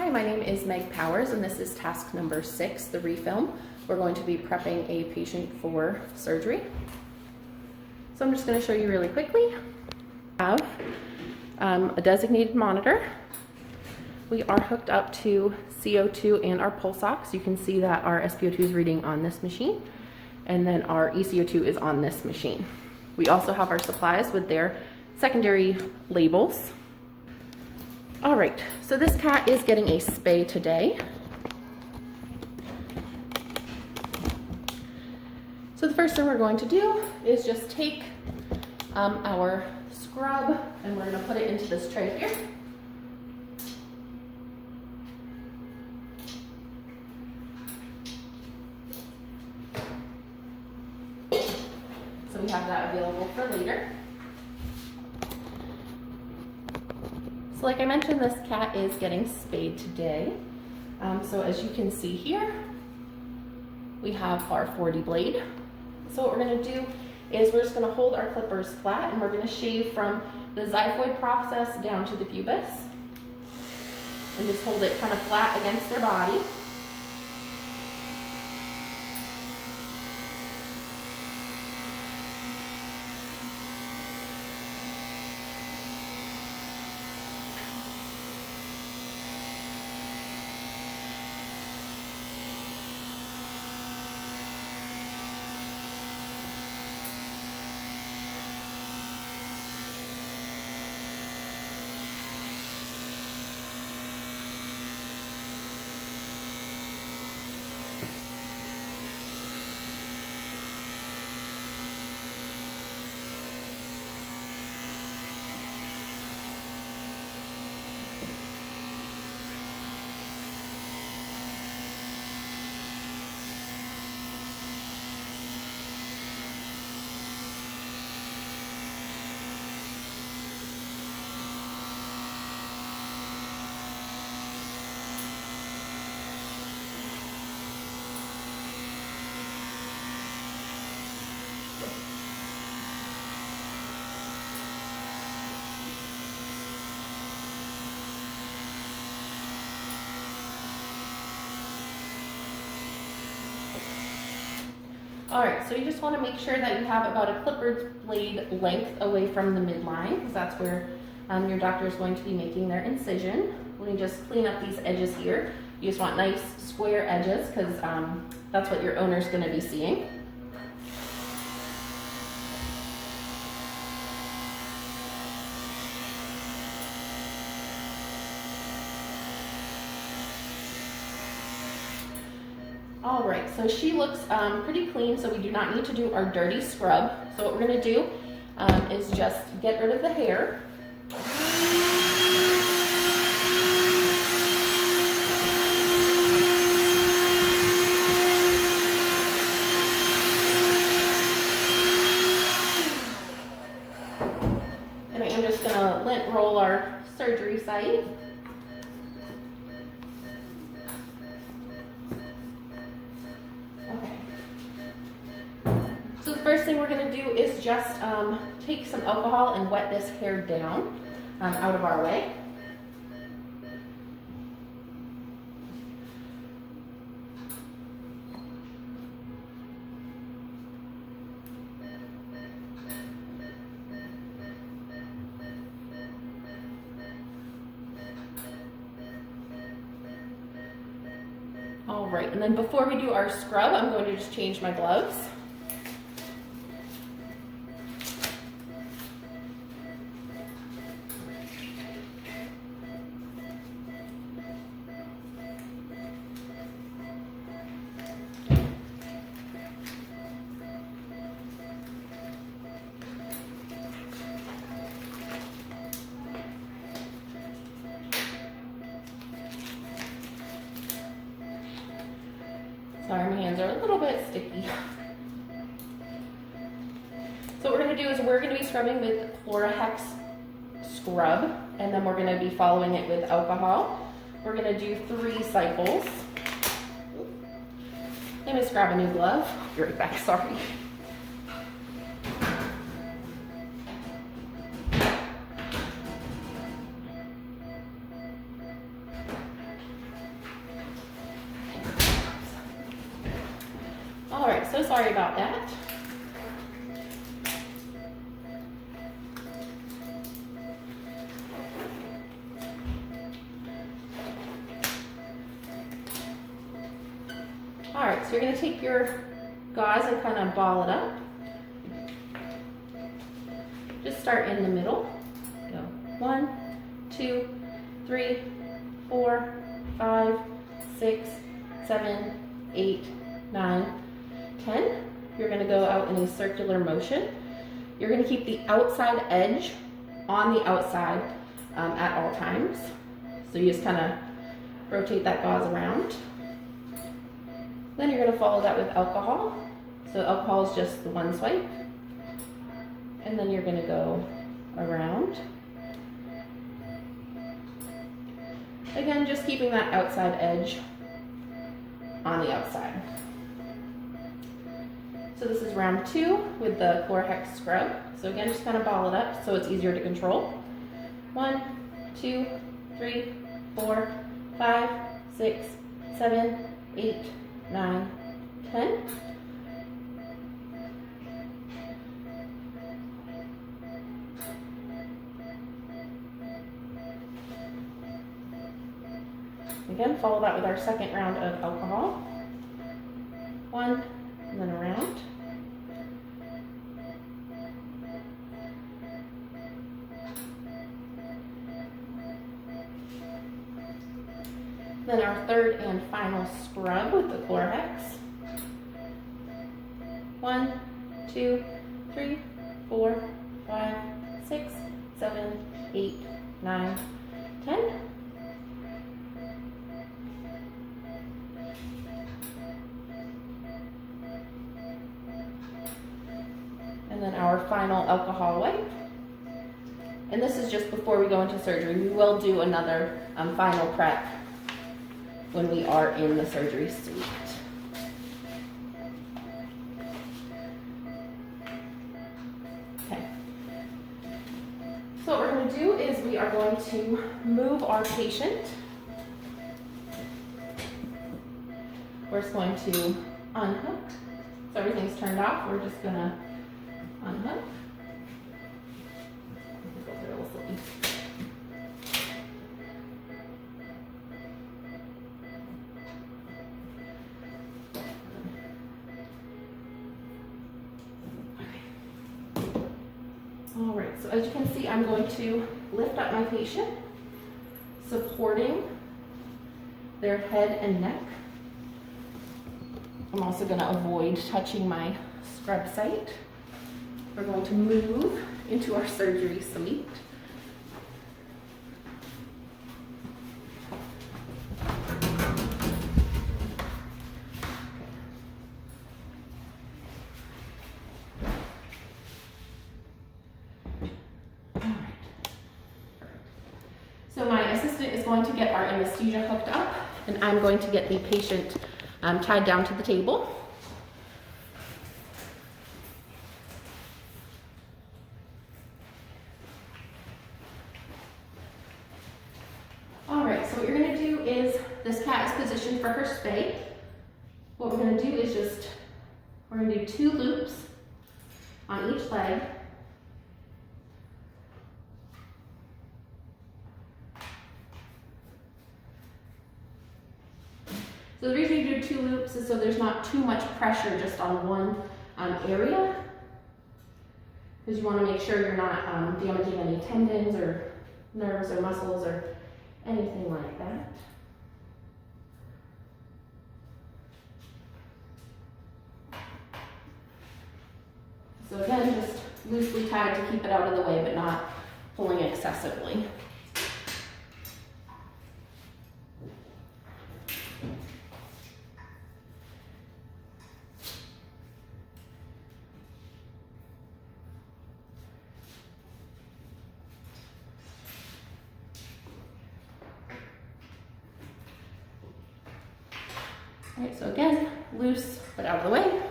Hi, my name is Meg Powers, and this is task number 6, the refilm. We're going to be prepping a patient for surgery. So I'm just going to show you really quickly. We have a designated monitor. We are hooked up to CO2 and our pulse ox. You can see that our SpO2 is reading on this machine, and then our ECO2 is on this machine. We also have our supplies with their secondary labels. All right, so this cat is getting a spay today. So the first thing we're going to do is just take our scrub, and we're going to put it into this tray here. So we have that available for later. So like I mentioned, this cat is getting spayed today. So as you can see here, we have our 40 blade. So what we're going to do is we're just going to hold our clippers flat, and we're going to shave from the xiphoid process down to the pubis. And just hold it kind of flat against their body. All right, so you just want to make sure that you have about a clipper blade length away from the midline, because that's where your doctor is going to be making their incision. When you just clean up these edges here, you just want nice square edges, because that's what your owner's going to be seeing. All right, so she looks pretty clean, so we do not need to do our dirty scrub. So what we're going to do is just get rid of the hair. And I'm just going to lint roll our surgery site. First thing we're going to do is just take some alcohol and wet this hair down out of our way. All right, and then before we do our scrub, I'm going to just change my gloves. Sorry, my hands are a little bit sticky. So what we're going to do is we're going to be scrubbing with Chlorohex scrub, and then we're going to be following it with alcohol. We're going to do 3 cycles. Let me just grab a new glove. Be right back, sorry. so sorry about that. All right, so you're gonna take your gauze and kind of ball it up. Just start in the middle. Go 1, 2, 3, 4, 5, 6, 7, 8, 9, 10. You're gonna go out in a circular motion. You're gonna keep the outside edge on the outside at all times. So you just kind of rotate that gauze around. Then you're gonna follow that with alcohol. So alcohol is just the one swipe. And then you're gonna go around. Again, just keeping that outside edge on the outside. So this is round 2 with the Chlorhex scrub. So again, just kind of ball it up so it's easier to control. 1, 2, 3, 4, 5, 6, 7, 8, 9, 10. Again, follow that with our second round of alcohol. 1, and then around. Then our third and final scrub with the Chlorhex. 1, 2, 3, 4, 5, 6, 7, 8, 9, 10. And then our final alcohol wipe. And this is just before we go into surgery. We will do another final prep when we are in the surgery suite. Okay. So what we're going to do is we are going to move our patient. We're just going to unhook. So everything's turned off. We're just going to unhook. All right, so as you can see, I'm going to lift up my patient, supporting their head and neck. I'm also going to avoid touching my scrub site. We're going to move into our surgery suite. So my assistant is going to get our anesthesia hooked up, and I'm going to get the patient tied down to the table. All right, so what you're going to do is, this cat is positioned for her spay. What we're going to do is we're going to do 2 loops on each leg. So the reason you do 2 loops is so there's not too much pressure just on one area, because you want to make sure you're not damaging any tendons or nerves or muscles or anything like that. So again, just loosely tied to keep it out of the way, but not pulling excessively. All right, so again, loose, but out of the way.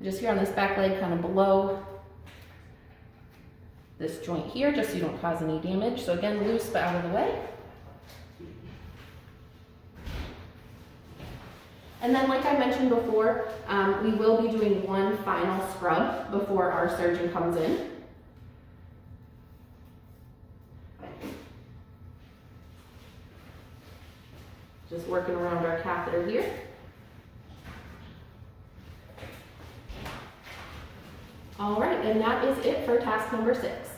Just here on this back leg, kind of below this joint here, just so you don't cause any damage. So again, loose but out of the way. And then like I mentioned before, we will be doing one final scrub before our surgeon comes in. Just working around our catheter here. All right, and that is it for task number 6.